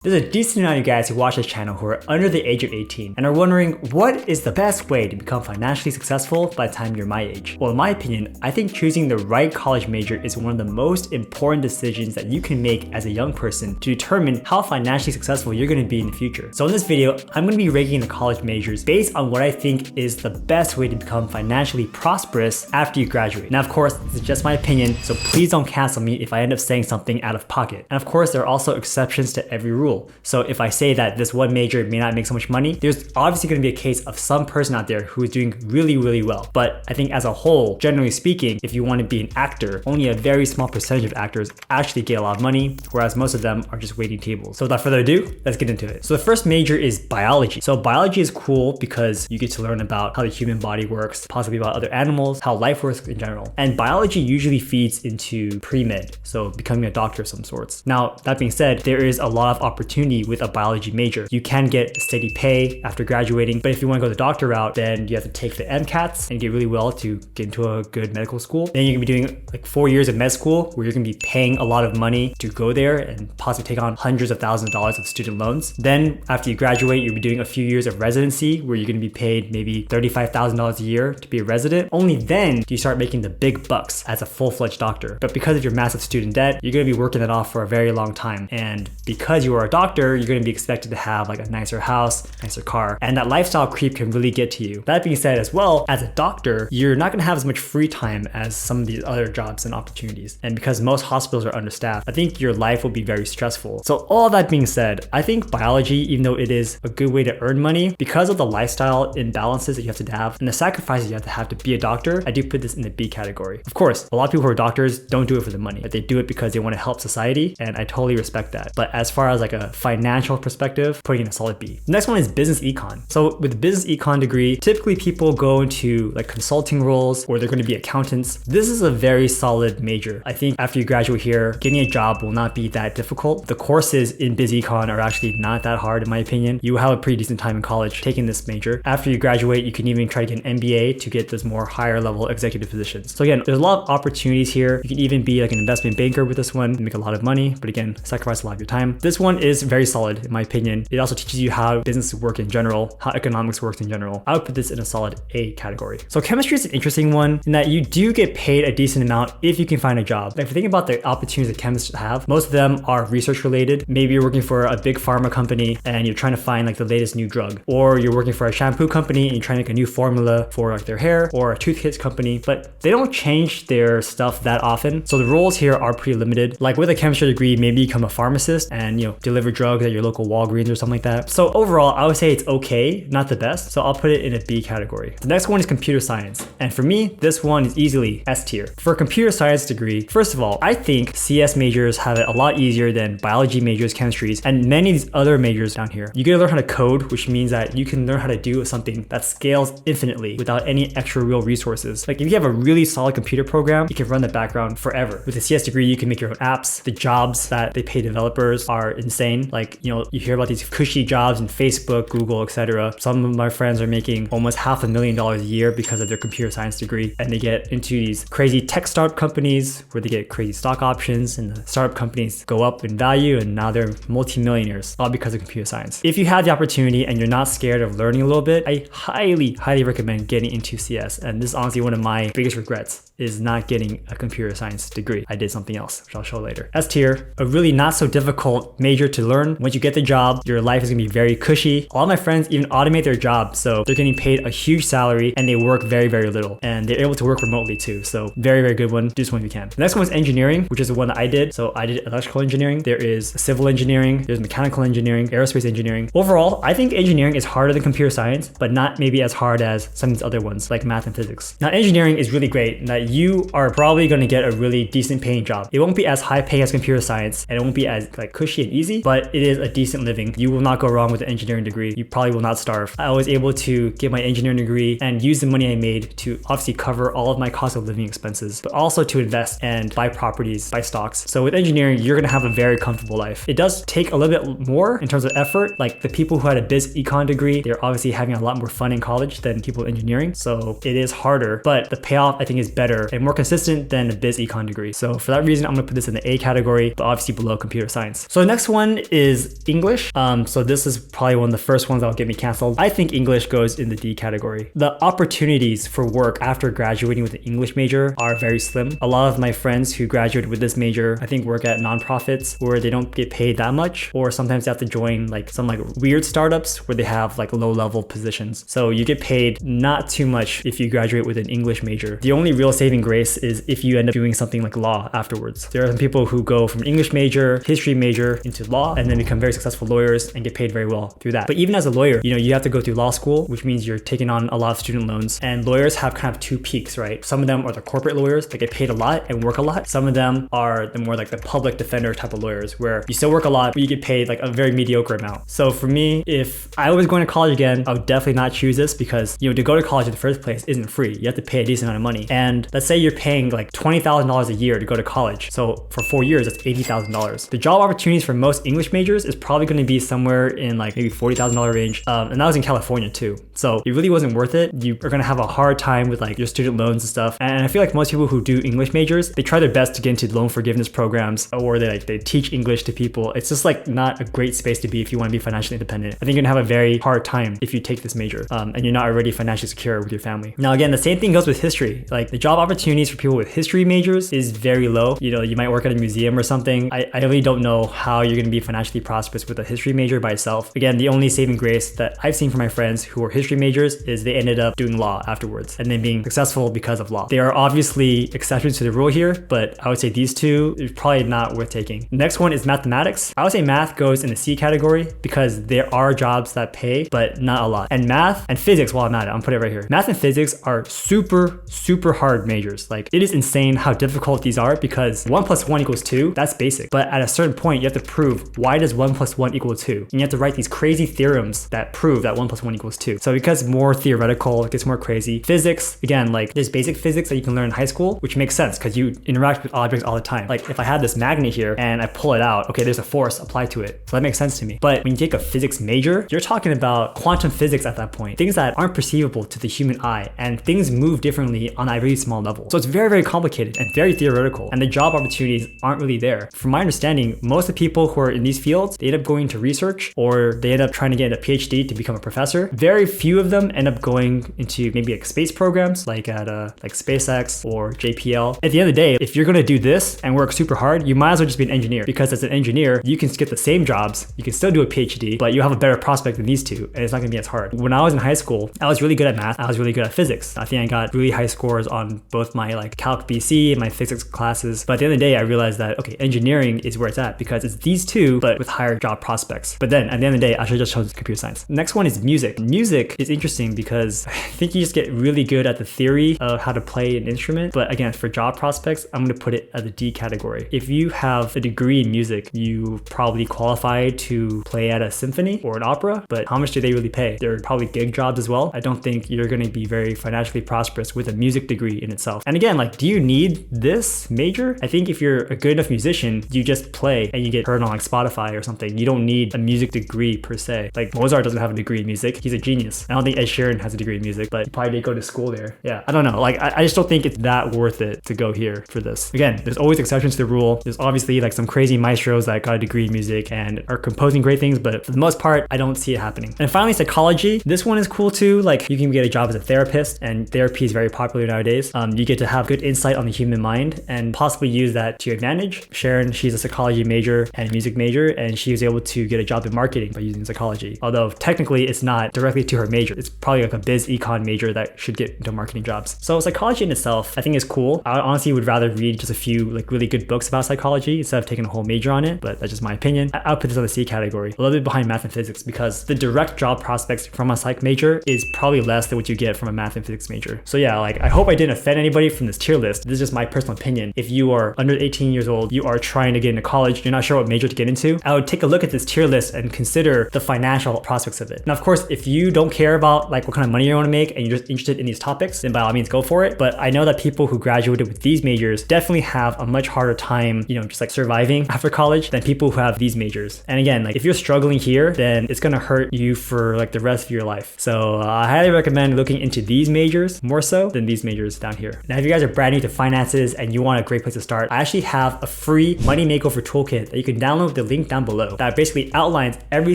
There's a decent amount of guys who watch this channel who are under the age of 18 and are wondering what is the best way to become financially successful by the time you're my age. Well, in my opinion, I think choosing the right college major is one of the most important decisions that you can make as a young person to determine how financially successful you're going to be in the future. So in this video, I'm going to be ranking the college majors based on what I think is the best way to become financially prosperous after you graduate. Now, of course, this is just my opinion, so please don't cancel me if I end up saying something out of pocket. And of course, there are also exceptions to every rule. So if I say that this one major may not make so much money, there's obviously going to be a case of some person out there who is doing really well. But I think as a whole, generally speaking, if you want to be an actor, only a very small percentage of actors actually get a lot of money, whereas most of them are just waiting tables. So without further ado, let's get into it. So the first major is biology. So biology is cool because you get to learn about how the human body works, possibly about other animals, how life works in general. And biology usually feeds into pre-med, so becoming a doctor of some sorts. Now, that being said, there is a lot of opportunity with a biology major. You can get steady pay after graduating, but if you want to go the doctor route, then you have to take the MCATs and get really well to get into a good medical school. Then you're gonna be doing like 4 years of med school where you're gonna be paying a lot of money to go there and possibly take on hundreds of thousands of dollars of student loans. Then after you graduate, you'll be doing a few years of residency where you're gonna be paid maybe $35,000 a year to be a resident. Only then do you start making the big bucks as a full-fledged doctor. But because of your massive student debt, you're gonna be working that off for a very long time. And because you are a doctor, you're going to be expected to have like a nicer house, nicer car, and that lifestyle creep can really get to you. That being said, as well, as a doctor, you're not going to have as much free time as some of these other jobs and opportunities. And because most hospitals are understaffed, I think your life will be very stressful. So all that being said, I think biology, even though it is a good way to earn money, because of the lifestyle imbalances that you have to have and the sacrifices you have to be a doctor, I do put this in the B category. Of course, a lot of people who are doctors don't do it for the money, but they do it because they want to help society, and I totally respect that. But as far as like a financial perspective, putting in a solid B. The next one is business econ. So with the business econ degree, typically people go into like consulting roles or they're going to be accountants. This is a very solid major. I think after you graduate here, getting a job will not be that difficult. The courses in biz econ are actually not that hard in my opinion. You have a pretty decent time in college taking this major. After you graduate, you can even try to get an MBA to get those more higher level executive positions. So again, there's a lot of opportunities here. You can even be like an investment banker with this one and make a lot of money, but again, sacrifice a lot of your time. This one is very solid in my opinion. It also teaches you how business work in general, how economics works in general. I would put this in a solid A category. So chemistry is an interesting one in that you do get paid a decent amount if you can find a job. Like if you think about the opportunities that chemists have, most of them are research related. Maybe you're working for a big pharma company and you're trying to find like the latest new drug, or you're working for a shampoo company and you're trying to make a new formula for like their hair, or a toothpaste company, but they don't change their stuff that often. So the roles here are pretty limited. Like with a chemistry degree, maybe you become a pharmacist and deliver drugs at your local Walgreens or something like that. So overall, I would say it's okay, not the best. So I'll put it in a B category. The next one is computer science. And for me, this one is easily S tier. For a computer science degree, first of all, I think CS majors have it a lot easier than biology majors, chemistries, and many of these other majors down here. You get to learn how to code, which means that you can learn how to do something that scales infinitely without any extra real resources. Like if you have a really solid computer program, you can run the background forever. With a CS degree, you can make your own apps. The jobs that they pay developers are insane. Like, you hear about these cushy jobs in Facebook, Google, etc. Some of my friends are making almost $500,000 a year because of their computer science degree, and they get into these crazy tech startup companies where they get crazy stock options, and the startup companies go up in value, and now they're multi-millionaires, all because of computer science. If you have the opportunity and you're not scared of learning a little bit, I highly recommend getting into CS. And this is honestly one of my biggest regrets, is not getting a computer science degree. I did something else, which I'll show later. S tier, a really not so difficult major to learn. Once you get the job, your life is gonna be very cushy. All my friends even automate their jobs, so they're getting paid a huge salary and they work very little, and they're able to work remotely too. So very good one. Do this one if you can. The next one is engineering, which is the one that I did. So I did electrical engineering. There is civil engineering, there's mechanical engineering, aerospace engineering. Overall, I think engineering is harder than computer science, but not maybe as hard as some of these other ones like math and physics. Now engineering is really great in that you are probably going to get a really decent paying job. It won't be as high paying as computer science, and it won't be as like cushy and easy, but it is a decent living. You will not go wrong with an engineering degree. You probably will not starve. I was able to get my engineering degree and use the money I made to obviously cover all of my cost of living expenses, but also to invest and buy properties, buy stocks. So with engineering, you're gonna have a very comfortable life. It does take a little bit more in terms of effort. Like the people who had a biz econ degree, they're obviously having a lot more fun in college than people in engineering. So it is harder, but the payoff I think is better better and more consistent than a biz econ degree. So for that reason, I'm gonna put this in the A category, but obviously below computer science. So the next one is English. So this is probably one of the first ones that'll get me canceled. I think English goes in the D category. The opportunities for work after graduating with an English major are very slim. A lot of my friends who graduated with this major, I think work at nonprofits where they don't get paid that much, or sometimes they have to join like some like weird startups where they have like low level positions. So you get paid not too much if you graduate with an English major. The only real saving grace is if you end up doing something like law afterwards. There are some people who go from English major, history major into law, and then become very successful lawyers and get paid very well through that. But even as a lawyer, you have to go through law school, which means you're taking on a lot of student loans. And lawyers have kind of two peaks, right? Some of them are the corporate lawyers that get paid a lot and work a lot. Some of them are the more like the public defender type of lawyers where you still work a lot, but you get paid like a very mediocre amount. So for me, if I was going to college again, I would definitely not choose this because, to go to college in the first place isn't free. You have to pay a decent amount of money. And let's say you're paying like $20,000 a year to go to college. So for 4 years, that's $80,000. The job opportunities for most English majors is probably going to be somewhere in like maybe $40,000 range. And that was in California too. So it really wasn't worth it. You are going to have a hard time with like your student loans and stuff. And I feel like most people who do English majors, they try their best to get into loan forgiveness programs, or they teach English to people. It's just like not a great space to be if you want to be financially independent. I think you're gonna have a very hard time if you take this major and you're not already financially secure with your family. Now again, the same thing goes with history. Like the job opportunities for people with history majors is very low. You might work at a museum or something. I really don't know how you're gonna be financially prosperous with a history major by itself. Again, the only saving grace that I've seen from my friends who are history majors is they ended up doing law afterwards and then being successful because of law. They are obviously exceptions to the rule here, but I would say these two is probably not worth taking. Next one is mathematics. I would say math goes in the C category because there are jobs that pay, but not a lot. And math and physics, while I'm at it, I'm put it right here. Math and physics are super, super hard majors. Like it is insane how difficult these are because 1 + 1 = 2, that's basic. But at a certain point, you have to prove why does 1 + 1 = 2? And you have to write these crazy theorems that prove that 1 + 1 = 2. So because more theoretical, it gets more crazy. Physics, again, like there's basic physics that you can learn in high school, which makes sense because you interact with objects all the time. Like if I had this magnet here and I pull it out, okay, there's a force applied to it. So that makes sense to me. But when you take a physics major, you're talking about quantum physics at that point, things that aren't perceivable to the human eye, and things move differently on a really small level. So it's very, very complicated and very theoretical, and the job opportunities aren't really there. From my understanding, most of the people who are in these fields, they end up going to research or they end up trying to get a PhD to become a professor. Very few of them end up going into maybe like space programs like at like SpaceX or JPL. At the end of the day, if you're gonna do this and work super hard, you might as well just be an engineer, because as an engineer, you can get the same jobs, you can still do a PhD, but you have a better prospect than these two, and it's not gonna be as hard. When I was in high school, I was really good at math, I was really good at physics. I think I got really high scores on both my like Calc BC and my physics classes, but at the end of the day, I realized that, okay, engineering is where it's at, because it's these two, but with higher job prospects. But then at the end of the day, I should just choose computer science. Next one is music. Music is interesting because I think you just get really good at the theory of how to play an instrument, but again, for job prospects, I'm gonna put it at the D category. If you have a degree in music, you probably qualify to play at a symphony or an opera, but how much do they really pay? They're probably gig jobs as well. I don't think you're gonna be very financially prosperous with a music degree in itself. And again, like, do you need this major? I think if you're a good enough musician, you just play and you get heard on like Spotify or something. You don't need a music degree per se. Like Mozart doesn't have a degree in music. He's a genius. I don't think Ed Sheeran has a degree in music, but he probably did go to school there. Yeah, I don't know. Like, I just don't think it's that worth it to go here for this. Again, there's always exceptions to the rule. There's obviously like some crazy maestros that got a degree in music and are composing great things, but for the most part, I don't see it happening. And finally, psychology. This one is cool too. Like, you can get a job as a therapist, and therapy is very popular nowadays. You get to have good insight on the human mind and possibly use that to your advantage. Sharon, she's a psychology major and a music major, and she was able to get a job in marketing by using psychology. Although technically it's not directly to her major. It's probably like a biz econ major that should get into marketing jobs. So psychology in itself, I think, is cool. I honestly would rather read just a few like really good books about psychology instead of taking a whole major on it, but that's just my opinion. I'll put this on the C category, a little bit behind math and physics, because the direct job prospects from a psych major is probably less than what you get from a math and physics major. So yeah, like, I hope I didn't offend anybody from this tier list. This is just my personal opinion. If you are under 18 years old, you are trying to get into college, you're not sure what major to get into, I would take a look at this tier list and consider the financial prospects of it. Now, of course, if you don't care about like what kind of money you want to make and you're just interested in these topics, then by all means go for it. But I know that people who graduated with these majors definitely have a much harder time, just like surviving after college than people who have these majors. And again, like, if you're struggling here, then it's gonna hurt you for like the rest of your life. So I highly recommend looking into these majors more so than these majors down here. here. Now, if you guys are brand new to finances and you want a great place to start, I actually have a free money makeover toolkit that you can download with the link down below that basically outlines every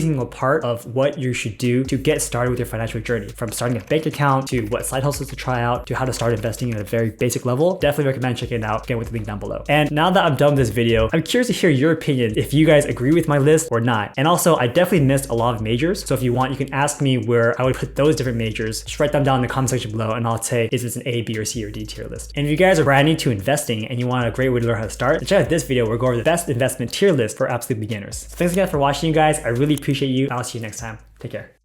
single part of what you should do to get started with your financial journey, from starting a bank account to what side hustles to try out to how to start investing at a very basic level. Definitely recommend checking it out again with the link down below. And now that I'm done with this video, I'm curious to hear your opinion if you guys agree with my list or not. And also, I definitely missed a lot of majors, so if you want, you can ask me where I would put those different majors. Just write them down in the comment section below and I'll say, is this an A, B, or C, or D tier list? And if you guys are brand new to investing and you want a great way to learn how to start, then check out this video where we go over the best investment tier list for absolute beginners. So thanks again for watching, you guys. I really appreciate you. I'll see you next time. Take care.